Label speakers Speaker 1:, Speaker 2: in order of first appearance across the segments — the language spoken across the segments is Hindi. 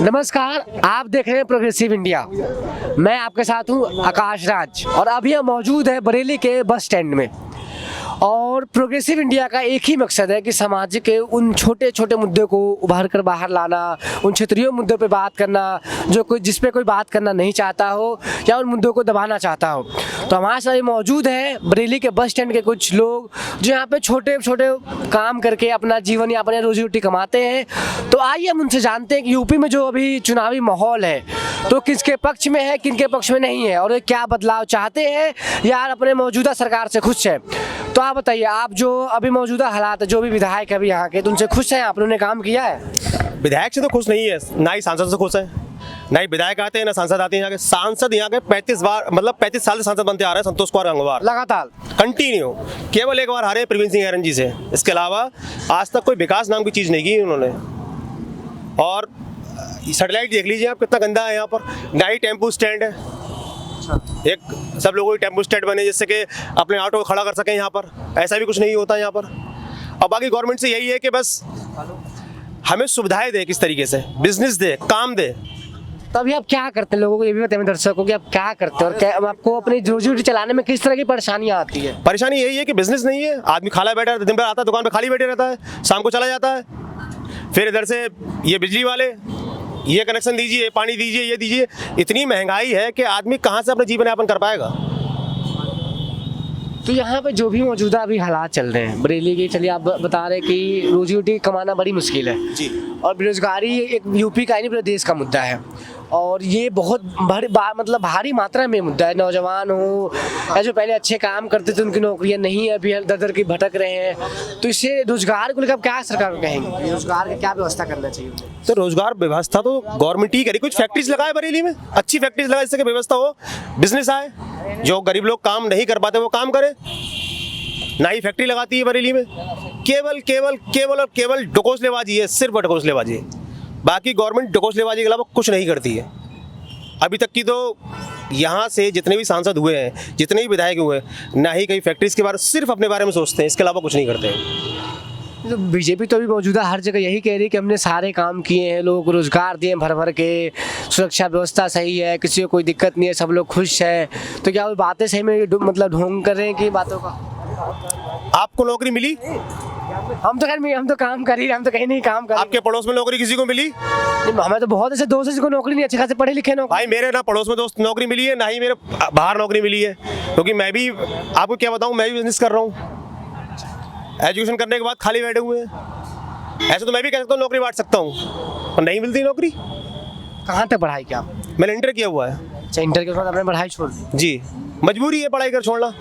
Speaker 1: नमस्कार, आप देख रहे हैं प्रोग्रेसिव इंडिया। मैं आपके साथ हूं आकाश राज और अभी हम मौजूद है बरेली के बस स्टैंड में। और प्रोग्रेसिव इंडिया का एक ही मकसद है कि समाज के उन छोटे छोटे मुद्दों को उभार कर बाहर लाना, उन क्षेत्रीय मुद्दों पे बात करना जो कोई जिस पे कोई बात करना नहीं चाहता हो या उन मुद्दों को दबाना चाहता हो। तो हमारे साथ मौजूद है बरेली के बस स्टैंड के कुछ लोग जो यहाँ पे छोटे छोटे काम करके अपना जीवन या अपने रोजी रोटी कमाते हैं। तो आइए हम उनसे जानते हैं कि यूपी में जो अभी चुनावी माहौल है तो किसके पक्ष में है, किनके पक्ष में नहीं है, और ये क्या बदलाव चाहते हैं या अपने मौजूदा सरकार से खुश है। तो आप बताइए, आप जो अभी मौजूदा हालात है, जो भी विधायक है अभी यहाँ के, तो उनसे खुश हैं आप? उन्होंने काम किया है?
Speaker 2: विधायक से तो खुश नहीं है, ना ही सांसद से खुश है। ना ही विधायक आते हैं ना सांसद आते हैं। यहाँ के सांसद यहाँ के 35 साल से सांसद बनते आ रहे हैं। संतोष कुमार गंगवार लगातार कंटिन्यू, केवल एक बार हारे प्रवीण सिंह ऐरन जी से। इसके अलावा आज तक कोई विकास नाम की चीज़ नहीं की उन्होंने। और सैटेलाइट देख लीजिए आप, कितना गंदा है यहाँ पर। ना ही टेम्पो स्टैंड है, एक सब लोगों की टेम्पो स्टैंड बने जिससे कि अपने ऑटो को खड़ा कर सकें यहाँ पर। ऐसा भी कुछ नहीं होता यहाँ पर। और बाकी गवर्नमेंट से यही है कि बस हमें सुविधाएं दे, किस तरीके से बिजनेस दे, काम दे।
Speaker 1: तो अभी आप क्या करते हैं? लोगों को ये भी बताएं दर्शकों कि आप क्या करते हैं और क्या आपको अपनी रोजी रोटी चलाने में किस तरह की परेशानियां आती है?
Speaker 2: परेशानी यही है कि बिजनेस नहीं है। आदमी खाला बैठा रहता है, दिन भर आता है दुकान पे खाली बैठे रहता है, शाम को चला जाता है। फिर इधर से ये बिजली वाले, ये कनेक्शन दीजिए, पानी दीजिए, ये दीजिए। इतनी महंगाई है कि आदमी कहाँ से अपना जीवन यापन कर पाएगा।
Speaker 1: तो यहाँ पे जो भी मौजूदा अभी हालात चल रहे हैं बरेली के, चलिए आप बता रहे कि रोजी रोटी कमाना बड़ी मुश्किल है
Speaker 2: जी।
Speaker 1: और बेरोजगारी एक यूपी का ही नहीं पूरे देश का मुद्दा है। और ये बहुत मतलब भारी मात्रा में मुद्दा है। नौजवान हो या जो पहले अच्छे काम करते थे उनकी नौकरियां नहीं है, अभी दर दर की भटक रहे हैं। तो इससे रोजगार को लेकर क्या सरकार को कहेंगे? रोजगार की क्या व्यवस्था करना चाहिए?
Speaker 2: तो रोजगार व्यवस्था तो गवर्नमेंट ही करे। कुछ फैक्ट्रीज लगाए बरेली में, अच्छी फैक्ट्रीज लगाए जिससे कि व्यवस्था हो, बिजनेस आए। जो गरीब लोग काम नहीं कर पाते वो काम करे। ना ही फैक्ट्री लगाती है बरेली में। केवल केवल केवल और केवल ढकोसलेबाजी है, सिर्फ ढकोसलेबाजी है। बाकी गवर्नमेंट ढकोसलेबाजी के अलावा कुछ नहीं करती है। अभी तक की तो यहाँ से जितने भी सांसद हुए हैं, जितने भी विधायक हुए हैं, ना ही कहीं फैक्ट्रीज के बारे सिर्फ अपने बारे में सोचते हैं, इसके अलावा कुछ नहीं करते हैं।
Speaker 1: तो बीजेपी तो अभी मौजूदा हर जगह यही कह रही है कि हमने सारे काम किए हैं, लोगों को रोजगार दिए भर भर के, सुरक्षा व्यवस्था सही है, किसी को कोई दिक्कत नहीं है, सब लोग खुश है। तो क्या वो बातें सही में मतलब ढोंग कर रहे हैं कि बातों का?
Speaker 2: आपको नौकरी मिली?
Speaker 1: हम तो काम कर ही रहे, हम तो कहीं नहीं काम कर।
Speaker 2: आपके पड़ोस में नौकरी किसी को मिली?
Speaker 1: हमें तो बहुत ऐसे दोस्त हैं जिसको नौकरी नहीं, अच्छे खासे पढ़े लिखे नौकरी।
Speaker 2: भाई मेरे ना पड़ोस में दोस्त नौकरी मिली है, ना ही मेरे बाहर नौकरी मिली है। क्योंकि मैं भी आपको क्या बताऊं, मैं भी बिजनेस कर रहा हूँ। एजुकेशन करने के बाद खाली बैठे हुए हैं। ऐसे तो मैं भी कह सकता हूँ नौकरी बांट सकता हूँ, पर नहीं मिलती नौकरी।
Speaker 1: कहाँ तक पढ़ाई किया?
Speaker 2: मैंने इंटर किया हुआ है।
Speaker 1: अच्छा, इंटर के बाद आपने पढ़ाई छोड़ दी?
Speaker 2: जी, मजबूरी है पढ़ाई कर छोड़ना।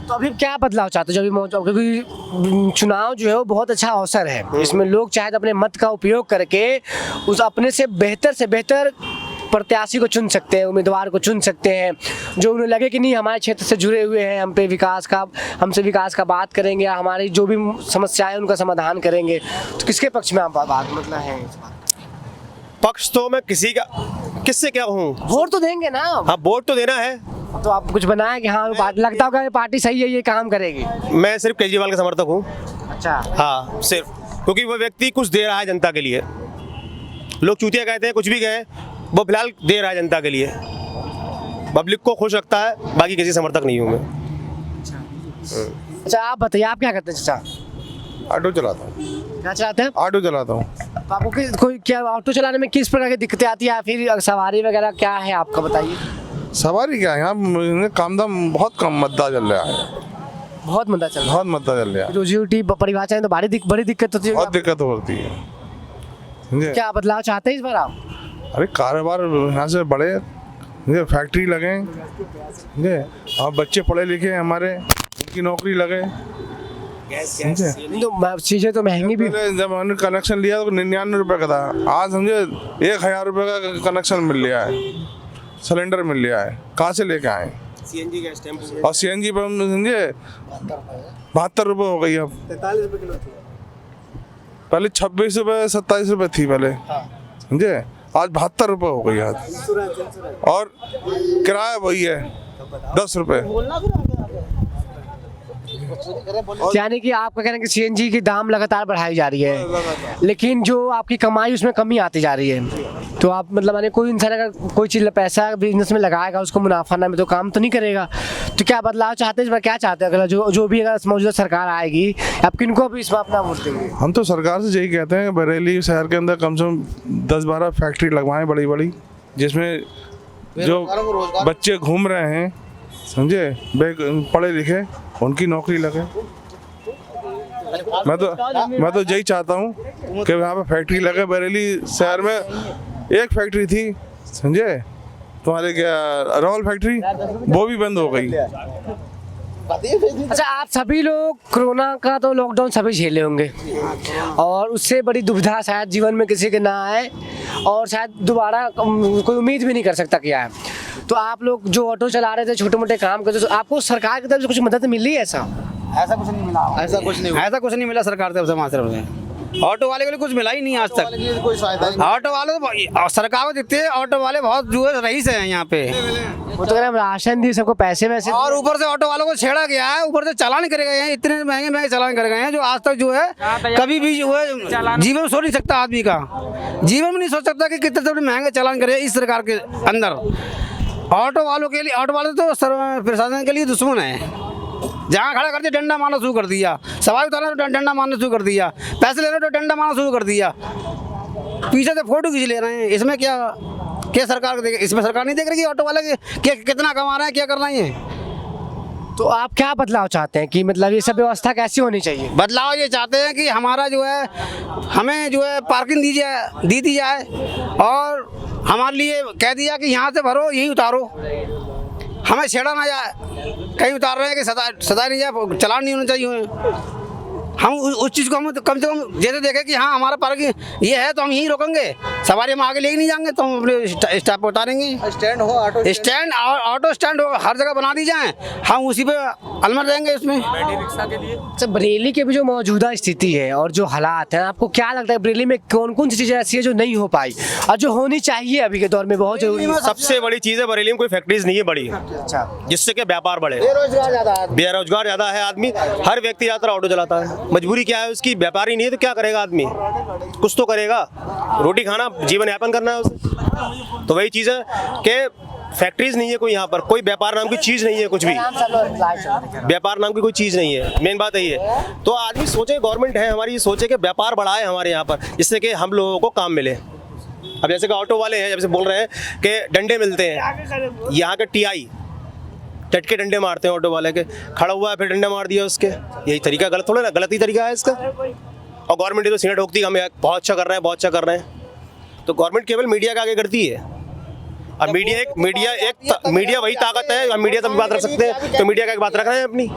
Speaker 1: तो अभी क्या बदलाव चाहते हो? जो अभी मौजूद, क्योंकि चुनाव जो है वो बहुत अच्छा अवसर है, इसमें लोग चाहे तो अपने मत का उपयोग करके उस अपने से बेहतर प्रत्याशी को चुन सकते हैं, उम्मीदवार को चुन सकते हैं जो उन्हें लगे कि नहीं हमारे क्षेत्र से जुड़े हुए हैं, हमसे विकास का बात करेंगे, हमारी जो भी समस्याएं उनका समाधान करेंगे। तो किसके पक्ष में आप बात मतलब है?
Speaker 2: पक्ष तो मैं किससे क्या कहूँ?
Speaker 1: वोट तो देंगे ना?
Speaker 2: हाँ, वोट तो देना है।
Speaker 1: तो आप कुछ बनाए कि हाँ लगता होगा पार्टी सही है, ये काम करेगी?
Speaker 2: मैं सिर्फ केजरीवाल का समर्थक हूँ।
Speaker 1: अच्छा।
Speaker 2: हाँ, सिर्फ क्योंकि वो व्यक्ति कुछ दे रहा है जनता के लिए। लोग चूतिया कहते हैं, कुछ भी कहें, वो फिलहाल दे रहा है जनता के लिए, पब्लिक को खुश रखता है। बाकी किसी समर्थक नहीं हूँ मैं।
Speaker 1: अच्छा, आप बताइए, आप क्या करते हैं? चाचा
Speaker 3: ऑटो चलाता हूँ।
Speaker 1: क्या चलाते हैं?
Speaker 3: ऑटो चलाता हूँ।
Speaker 1: तो आपको कोई क्या ऑटो चलाने में किस प्रकार की दिक्कतें आती है, या फिर सवारी वगैरह क्या है आपका, बताइए।
Speaker 3: सवारी क्या है, यहाँ काम दाम बहुत कम मद्दा चल रहा है।
Speaker 1: बहुत मंदा चल रहा है?
Speaker 3: बहुत मद्दा चल रहा है।
Speaker 1: रोजी रोटी परिवार चाहे तो बड़ी दिक्कत होती है।
Speaker 3: बहुत दिक्कत होती है। समझे?
Speaker 1: क्या बदलाव चाहते हैं इस बार आप?
Speaker 3: अरे कारोबार यहाँ से बढ़े, फैक्ट्री लगे, और बच्चे पढ़े लिखे हमारे, उनकी नौकरी लगे।
Speaker 1: तो चीजें तो महंगी भी।
Speaker 3: जब हमने कनेक्शन लिया तो 99 रुपये का था, आज समझे 1000 रुपये का कनेक्शन मिल रहा है, सिलेंडर मिल रहा है। कहाँ से लेके आए?
Speaker 2: CNG gas tempo.
Speaker 3: और सीएनजी पर समझे 72 रुपये हो गई। अब
Speaker 2: 43 रुपये किलो थी
Speaker 3: पहले, 26 रुपये 27 रुपये थी पहले, समझे। आज 72 रुपये हो गई आज। और किराया वही है 10 रुपये।
Speaker 1: यानी कि आपका कहना है कि सीएनजी की दाम लगातार बढ़ाई जा रही है, लेकिन जो आपकी कमाई उसमें कमी आती जा रही है। तो आप मतलब माने कोई इंसान अगर कोई चीज़ पैसा बिजनेस में लगाएगा, उसको मुनाफा ना में तो काम तो नहीं करेगा। तो क्या बदलाव चाहते हैं, इस बार क्या चाहते हैं? अगर जो भी अगर मौजूदा सरकार आएगी, आप किनको भी इस बार अपना वोट देंगे?
Speaker 3: हम तो सरकार से यही कहते हैं, बरेली शहर के अंदर कम से कम 10-12 फैक्ट्री लगवाएं बड़ी बड़ी, जिसमें जो बच्चे घूम रहे हैं, समझे, पढ़े लिखे, उनकी नौकरी लगे। मैं तो यही चाहता हूँ कि यहाँ पे फैक्ट्री लगे। बरेली शहर में एक फैक्ट्री थी, समझे, तुम्हारे क्या रावल फैक्ट्री, वो भी बंद हो गई।
Speaker 1: अच्छा, आप सभी लोग कोरोना का तो लॉकडाउन सभी झेले होंगे, और उससे बड़ी दुविधा शायद जीवन में किसी के ना आए, और शायद दोबारा कोई उम्मीद भी नहीं कर सकता क्या है। तो आप लोग जो ऑटो चला रहे थे, छोटे मोटे काम करते, तो आपको सरकार की तरफ से कुछ मदद मिली है? ऐसा कुछ नहीं मिला।
Speaker 4: ऐसा कुछ नहीं मिला सरकार तरफ से, हमारी तरफ से। ऑटो वाले के लिए कुछ मिला ही नहीं आज तक। ऑटो वाले तो सरकार को दिखते हैं, ऑटो वाले बहुत जो है रईस हैं यहाँ पे।
Speaker 1: वो तो कह रहे हैं राशन दी सबको, पैसे वैसे,
Speaker 4: और ऊपर से ऑटो वालों को छेड़ा गया है, ऊपर से चालान करे गए हैं, इतने महंगे महंगे चालान करे गए हैं जो आज तक जो है कभी भी जो है जीवन में सोच नहीं सकता आदमी का। जीवन में नहीं सोच सकता कि कितने महंगे चालान करे इस सरकार के अंदर। ऑटो वालों के लिए, ऑटो वाले तो प्रशासन के लिए दुश्मन है। जहाँ खड़ा कर दिया डंडा मारना शुरू कर दिया, सवारी उतारना तो डंडा मारना शुरू कर दिया, पैसे लेना तो डंडा मारना शुरू कर दिया, पीछे से फोटो खींच ले रहे हैं। इसमें क्या सरकार को देख, इसमें सरकार नहीं देख रही कि ऑटो वाले कितना कमा रहे हैं, क्या कर रहे हैं।
Speaker 1: तो आप क्या बदलाव चाहते हैं कि मतलब ये सब व्यवस्था कैसी होनी चाहिए?
Speaker 4: बदलाव ये चाहते हैं कि हमारा जो है, हमें जो है पार्किंग दी जाए, और हमारे लिए कह दिया कि यहाँ से भरो, यहीं उतारो, हमें छेड़ा ना जाए। कहीं उतार रहे हैं कि सदा नहीं जाए, चालान नहीं होना चाहिए। हम उस चीज़ को हम कम से कम जैसे देखें कि हाँ हमारा पार्किंग ये है तो हम यहीं रोकेंगे, सवारी हम आगे लेके नहीं जाएंगे, तो हम अपने स्टॉप पर उतारेंगे। स्टैंड हो, ऑटो स्टैंड हो, हर जगह बना दी जाए, हम उसी पे अलमर रहेंगे उसमें।
Speaker 1: रिक्शा के लिए अच्छा, बरेली के भी जो मौजूदा स्थिति है और जो हालात हैं, आपको क्या लगता है बरेली में कौन कौन सी चीज़ें ऐसी है जो नहीं हो पाई और जो होनी चाहिए अभी के दौर में बहुत जरूरी है?
Speaker 2: सबसे बड़ी चीज़ है, बरेली में कोई फैक्ट्रीज नहीं है बड़ी,
Speaker 1: अच्छा,
Speaker 2: जिससे कि व्यापार बढ़े।
Speaker 4: बेरोजगार
Speaker 2: ज़्यादा है आदमी, हर व्यक्ति ज़्यादातर ऑटो चलाता है। मजबूरी क्या है उसकी, व्यापारी नहीं है तो क्या करेगा आदमी, कुछ तो करेगा, रोटी खाना, जीवन यापन करना है उसे। तो वही चीज़ है कि फैक्ट्रीज नहीं है कोई, यहाँ पर कोई व्यापार नाम की चीज़ नहीं है, कुछ भी व्यापार नाम की कोई चीज़ नहीं है। मेन बात यही है। तो आदमी सोचे, गवर्नमेंट है हमारी, सोचे कि व्यापार बढ़ाए हमारे यहाँ पर, जिससे कि हम लोगों को काम मिले। अब जैसे कि ऑटो वाले हैं, जैसे बोल रहे हैं कि डंडे मिलते हैं, यहाँ के टीआई टट के डंडे मारते हैं ऑटो वाले के, खड़ा हुआ है फिर डंडा मार दिया उसके। यही तरीका गलत थोड़ा ना, गलत ही तरीका है इसका। और गवर्नमेंट तो सीना ठोकती है, हम बहुत अच्छा कर रहे हैं, बहुत अच्छा कर रहे हैं। तो गवर्नमेंट केवल मीडिया के आगे करती है। अब मीडिया वही ताकत है, हम मीडिया तक बात रख सकते हैं, तो मीडिया का बात रख रहे हैं अपनी।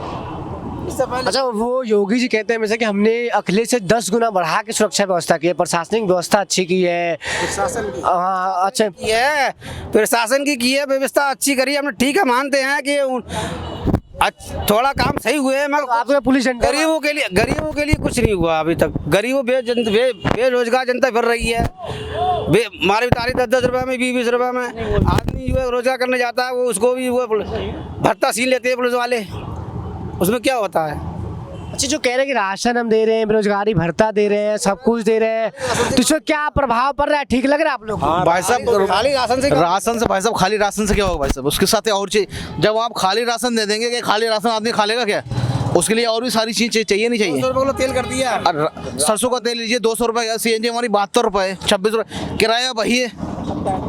Speaker 1: अच्छा, वो योगी जी कहते हैं जैसे कि हमने अखिलेश से 10 गुना बढ़ा के सुरक्षा व्यवस्था की है, प्रशासनिक व्यवस्था अच्छी की है। हाँ, अच्छा
Speaker 4: ये प्रशासन की है, व्यवस्था अच्छी करी हमने, ठीक है, मानते हैं कि थोड़ा काम सही हुए हैं। मगर
Speaker 1: आपके पुलिस
Speaker 4: गरीबों के लिए कुछ नहीं हुआ अभी तक। गरीबों बेरोजगार जनता फिर रही है, मारी तारी 10-10 रुपये में, 20-20 रुपये में आदमी जो है रोजगार करने जाता है, वो उसको भी वो भत्ता छीन लेते हैं पुलिस वाले। उसमें क्या होता है?
Speaker 1: अच्छा, जो कह रहे हैं कि राशन हम दे रहे हैं, बेरोजगारी भत्ता दे रहे हैं, सब कुछ दे रहे हैं, तो इससे क्या प्रभाव पड़ रहा है? ठीक लग रहा है आप लोग?
Speaker 5: भाई साहब,
Speaker 4: खाली राशन से
Speaker 5: भाई साहब, खाली राशन से क्या होगा भाई साहब? उसके साथ और चीज, जब आप खाली राशन दे देंगे कि खाली राशन आदमी खा लेगा क्या? उसके लिए और भी सारी चीज चाहिए नहीं चाहिए?
Speaker 4: 200 रुपये तेल कर दिया।
Speaker 5: सरसों का तेल लीजिए 200 रुपये, सीएनजी हमारी 72 रुपये, 26 रुपये किराया वही है।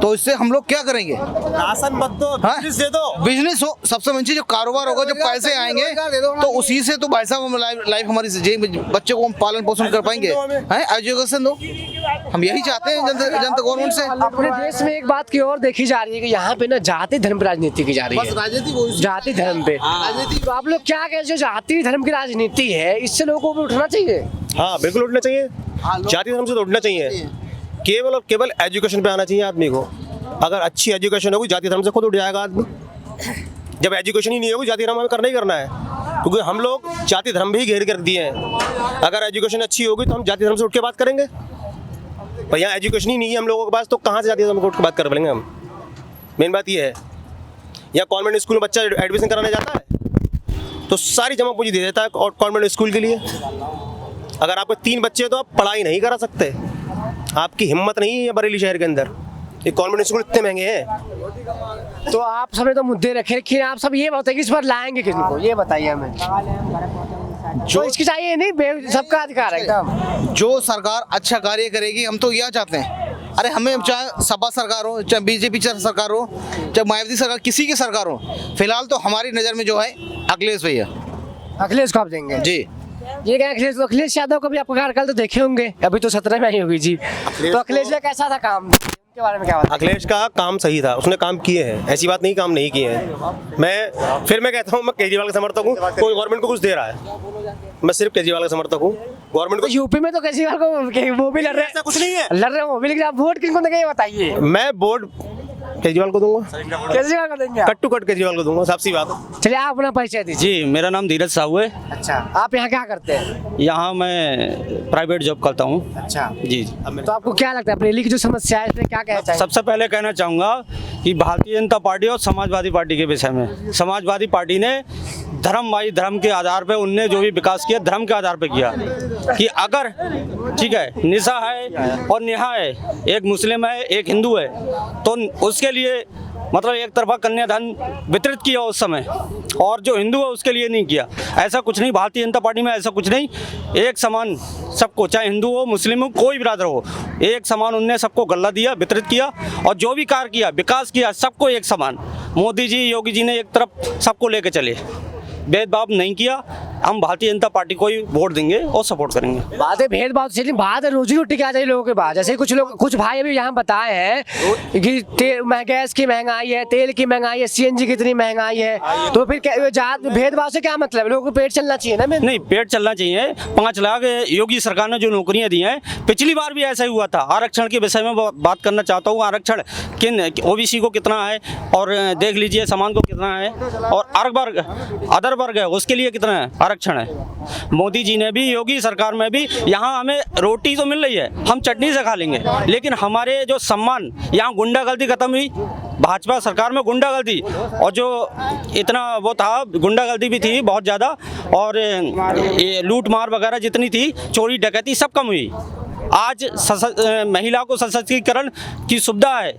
Speaker 5: तो इससे हम लोग क्या करेंगे?
Speaker 2: राशन मत दो, बिजनेस दे दो।
Speaker 5: बिजनेस हो, सबसे बड़ी चीज जो कारोबार होगा, जो पैसे आएंगे तो उसी से तो भाई साहब लाइफ हमारी, बच्चे को हम पालन पोषण कर पाएंगे, एजुकेशन दो। हम यही चाहते हैं जनता गवर्नमेंट से।
Speaker 1: अपने देश में एक बात की और देखी जा रही है कि यहाँ पे ना जाति धर्म पे राजनीति की जा रही है, जाति धर्म पे। तो आप लोग क्या कहते हैं, जाति धर्म की राजनीति है, इससे लोगों को उठना चाहिए?
Speaker 2: हाँ, बिल्कुल उठना चाहिए, जाति धर्म से तो उठना चाहिए। केवल और केवल एजुकेशन पे आना चाहिए आदमी को। अगर अच्छी एजुकेशन होगी, जाति धर्म से खुद उठ जाएगा आदमी। जब एजुकेशन ही नहीं होगी, जाति धर्म हमें करना ही करना है, क्योंकि हम लोग जाति धर्म भी घेर कर दिए हैं। अगर एजुकेशन अच्छी होगी तो हम जाति धर्म से उठ के बात करेंगे, पर यहाँ एजुकेशन ही नहीं है हम लोगों के पास, तो कहाँ से जाति धर्म को उठ के बात कर पाएंगे हम? मेन बात ये है। यहाँ कॉन्वेंट स्कूल में बच्चा एडमिशन कराने जाता है, तो सारी जमा पूंजी दे देता है और कॉन्वेंट स्कूल के लिए। अगर आपके 3 बच्चे हैं तो आप पढ़ाई नहीं करा सकते, आपकी हिम्मत नहीं है बरेली शहर के अंदर, ये कॉन्वेंट स्कूल इतने महंगे हैं।
Speaker 1: तो आप सब ने तो मुद्दे रखे, लेकिन आप सब ये बताइए कि इस बार लाएंगे किसको, ये बताइए हमें। जो इसकी चाहिए नहीं, सबका अधिकार है एकदम।
Speaker 5: जो सरकार अच्छा कार्य करेगी हम तो यह चाहते हैं। अरे हमें चाहे सपा सरकार हो, चाहे बीजेपी सरकार हो, चाहे मायावती सरकार, किसी की सरकार हो, फिलहाल तो हमारी नज़र में जो है अखिलेश भैया।
Speaker 1: अखिलेश को आप देंगे
Speaker 5: जी।
Speaker 1: ये क्या अखिलेश यादव कभी आपका कार्यकाल तो देखे होंगे, अभी तो 17 में आई होगी जी। तो अखिलेश का कैसा था काम, के बारे में क्या बात?
Speaker 2: अखिलेश का काम सही था, उसने काम किए हैं, ऐसी बात नहीं काम नहीं किए हैं। मैं कहता हूँ मैं केजरीवाल का समर्थक हूँ, कोई गवर्नमेंट को कुछ दे रहा है, मैं सिर्फ केजरीवाल का समर्थक हूँ। गवर्नमेंट को
Speaker 1: यूपी में तो केजरीवाल को वो भी लड़ रहे हैं,
Speaker 2: ऐसा कुछ नहीं है,
Speaker 1: लड़ रहे हो वो भी, लेकिन आप वोट किनको देंगे ये बताइए।
Speaker 2: मैं वोट केजरीवाल को दूंगा,
Speaker 1: केजरीवाल को देंगे आप?
Speaker 2: कट टू कट केजरीवाल को दूंगा, साफ सी बात है।
Speaker 1: चलिए आप अपना परिचय दीजिए।
Speaker 6: जी, मेरा नाम धीरज साहू है।
Speaker 1: अच्छा, आप यहाँ क्या करते हैं?
Speaker 6: यहाँ मैं प्राइवेट जॉब करता हूँ।
Speaker 1: अच्छा
Speaker 6: जी।
Speaker 1: तो आपको क्या लगता है बरेली की जो समस्या है इसमें क्या कहना चाहिए?
Speaker 6: सबसे पहले कहना चाहूँगा कि भारतीय जनता पार्टी और समाजवादी पार्टी के विषय में, समाजवादी पार्टी ने धर्म के आधार पे उनने जो भी विकास किया धर्म के आधार पे किया, कि अगर ठीक है निशा है और नेहा है, एक मुस्लिम है एक हिंदू है, तो उसके लिए मतलब एक तरफा कन्यादान वितरित किया उस समय, और जो हिंदू है उसके लिए नहीं किया। ऐसा कुछ नहीं, भारतीय जनता पार्टी में ऐसा कुछ नहीं, एक समान सबको, चाहे हिंदू हो मुस्लिम हो कोई बिरादर हो, एक समान उनने सबको गल्ला दिया, वितरित किया, और जो भी कार्य किया विकास किया सबको एक समान। मोदी जी योगी जी ने एक तरफ सबको लेके चले, भेदभाव नहीं किया। हम भारतीय जनता पार्टी को ही वोट देंगे और सपोर्ट करेंगे।
Speaker 1: बात है भेदभाव से, बात है रोजी रोटी की आ जाए लोगों के बाद। जैसे कुछ भाई अभी यहाँ बताए हैं कि गैस की महंगाई है, तेल की महंगाई है, CNG कितनी महंगाई है, तो फिर भेदभाव से क्या मतलब है? लोगों को पेट चलना चाहिए ना।
Speaker 6: नहीं, पेट चलना चाहिए। 5 लाख योगी सरकार ने जो नौकरियां दी हैं, पिछली बार भी ऐसा ही हुआ था। आरक्षण के विषय में बात करना चाहता हूँ। आरक्षण किन OBC को कितना है, और देख लीजिए समान को कितना है, और अदर वर्ग है उसके लिए कितना है आरक्षण है। मोदी जी ने भी, योगी सरकार में भी, यहाँ हमें रोटी तो मिल रही है, हम चटनी से खा लेंगे, लेकिन हमारे जो सम्मान, यहाँ गुंडागर्दी खत्म हुई। भाजपा सरकार में गुंडागर्दी, और जो इतना वो था गुंडागर्दी भी थी बहुत ज़्यादा, और ये लूट मार वगैरह जितनी थी, चोरी डकैती सब कम हुई। आज महिला को सशक्तिकरण की सुविधा है,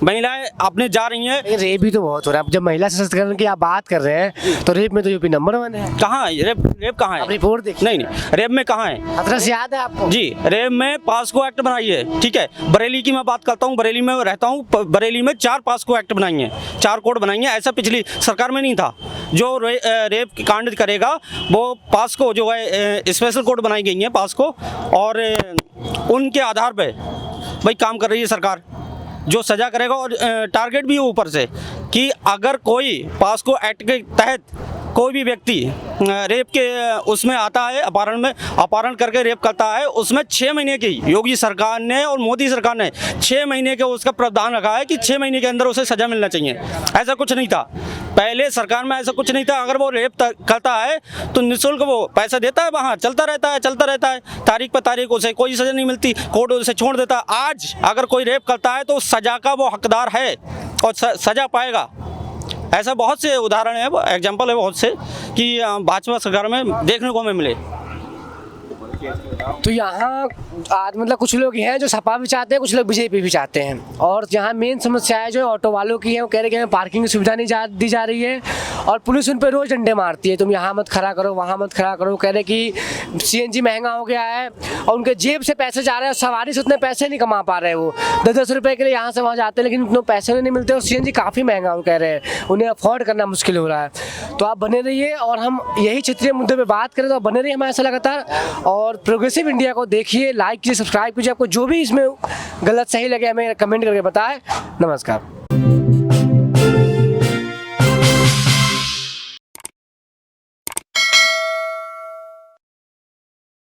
Speaker 6: महिलाएं अपने जा रही हैं।
Speaker 1: रेप भी तो बहुत हो रहा है। जब महिला सशक्तिकरण की आप बात कर रहे हैं तो रेप में तो यूपी नंबर 1 है।
Speaker 6: कहाँ है रेप कहाँ है?
Speaker 1: रिपोर्ट देखिए।
Speaker 6: नहीं, रेप में कहाँ है?
Speaker 1: हाथरस याद है आपको?
Speaker 6: जी, रेप में पास्को एक्ट बनाई है, ठीक है। बरेली की मैं बात करता हूँ, बरेली में रहता हूँ, बरेली में 4 पास्को एक्ट बनाई हैं, 4 कोड बनाई हैं। ऐसा पिछली सरकार में नहीं था। जो रेप कांड करेगा वो पास्को जो है स्पेशल कोड बनाई गई है पास्को, और उनके आधार पे भाई काम कर रही है सरकार। जो सजा करेगा, और टारगेट भी है ऊपर से कि अगर कोई पास्को एक्ट के तहत कोई भी व्यक्ति रेप के उसमें आता है, अपहरण करके रेप करता है, उसमें 6 महीने की योगी सरकार ने और मोदी सरकार ने 6 महीने के उसका प्रावधान रखा है कि 6 महीने के अंदर उसे सजा मिलना चाहिए। ऐसा कुछ नहीं था पहले सरकार में, ऐसा कुछ नहीं था। अगर वो रेप करता है तो निःशुल्क वो पैसा देता है, वहाँ चलता रहता है, तारीख पर तारीख उसे कोई सजा नहीं मिलती, कोर्ट उसे छोड़ देता है। आज अगर कोई रेप करता है तो सजा का वो हकदार है और सजा पाएगा। ऐसा बहुत से उदाहरण है, एग्जाम्पल है बहुत से कि भाजपा सरकार में देखने को हमें मिले।
Speaker 1: तो यहाँ आज मतलब कुछ लोग हैं जो सपा भी चाहते हैं, कुछ लोग बीजेपी भी चाहते हैं, और यहाँ मेन समस्या है जो ऑटो वालों की है। वो कह रहे हैं कि हमें पार्किंग की सुविधा नहीं दी जा रही है, और पुलिस उन पर रोज डंडे मारती है, तुम यहाँ मत खड़ा करो, वहाँ मत खड़ा करो। कह रहे कि CNG महंगा हो गया है और उनके जेब से पैसे जा रहे हैं, सवारी से उतने पैसे नहीं कमा पा रहे। वो 10-10 रुपये के लिए यहाँ से वहाँ जाते हैं, लेकिन उतने पैसे नहीं मिलते, और CNG काफ़ी महंगा वो कह रहे हैं, उन्हें अफोर्ड करना मुश्किल हो रहा है। तो आप बने रहिए, और हम यही क्षेत्रीय मुद्दे पर बात करें तो आप बने रहिए हमारे साथ लगातार, और प्रोग्रेसिव इंडिया को देखिए, लाइक कीजिए, सब्सक्राइब कीजिए। आपको जो भी इसमें गलत सही लगे हमें कमेंट करके बताएं। नमस्कार।